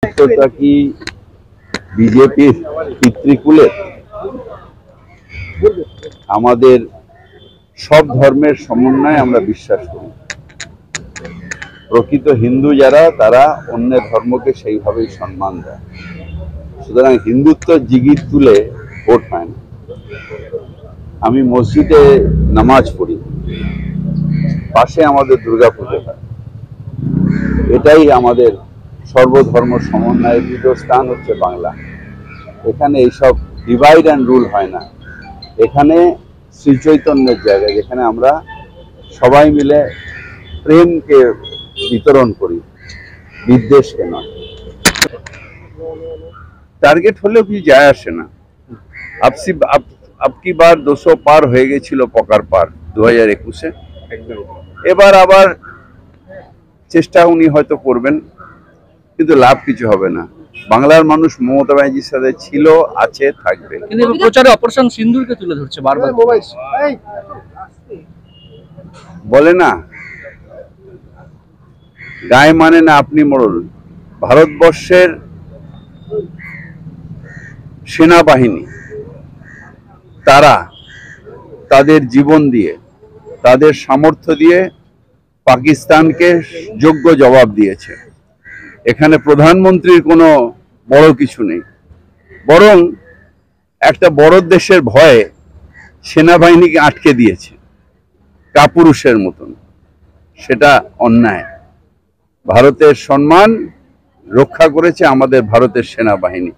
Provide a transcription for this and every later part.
উত্তরটা কি বিজেপির পিতৃকুলের? আমাদের সব ধর্মের সমন্বয়ে আমরা বিশ্বাস করি। প্রকৃত হিন্দু যারা, তারা অন্যের ধর্মকে সেইভাবেই সম্মান দেয়। সুতরাং হিন্দুত্ব জিগির তুলে ভোট হয় না। আমি মসজিদে নামাজ পড়ি, পাশে আমাদের দুর্গাপুজো হয়। এটাই আমাদের সর্বধর্ম সমন্বয়ের পীঠস্থান হচ্ছে বাংলা। এখানে এইসব ডিভাইড অ্যান্ড রুল হয় না। এখানে শ্রী চৈতন্যের জায়গা, যেখানে আমরা সবাই মিলে প্রেমকে বিতরণ করি, বিদ্বেষকে নয়। টার্গেট হলেও কি যায় আসে না। আপকি বার 200 পার হয়ে গেছিল, পকার পার 2021-এ। এবার আবার চেষ্টা উনি হয়তো করবেন, কিন্তু লাভ কিছু হবে না। বাংলার মানুষ মমতা ব্যানার্জির সাথে ছিল, আছে, থাকবে। কিন্তু প্রচারে অপারেশন সিন্দুরকে তুলে ধরছে বারবার। বলে না, গায়ে মানে না আপনি মোড়ল। ভারতবর্ষের সেনাবাহিনী, তারা তাদের জীবন দিয়ে, তাদের সামর্থ্য দিয়ে পাকিস্তানকে যোগ্য জবাব দিয়েছে। এখানে প্রধানমন্ত্রীর কোনো বড় কিছু নেই, বরং একটা বড় দেশের ভয়ে সেনাবাহিনীকে আটকে দিয়েছে কাপুরুষের মতন। সেটা অন্যায়। ভারতের সম্মান রক্ষা করেছে আমাদের ভারতের সেনাবাহিনী।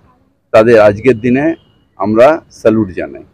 তাদের আজকের দিনে আমরা স্যালুট জানাই।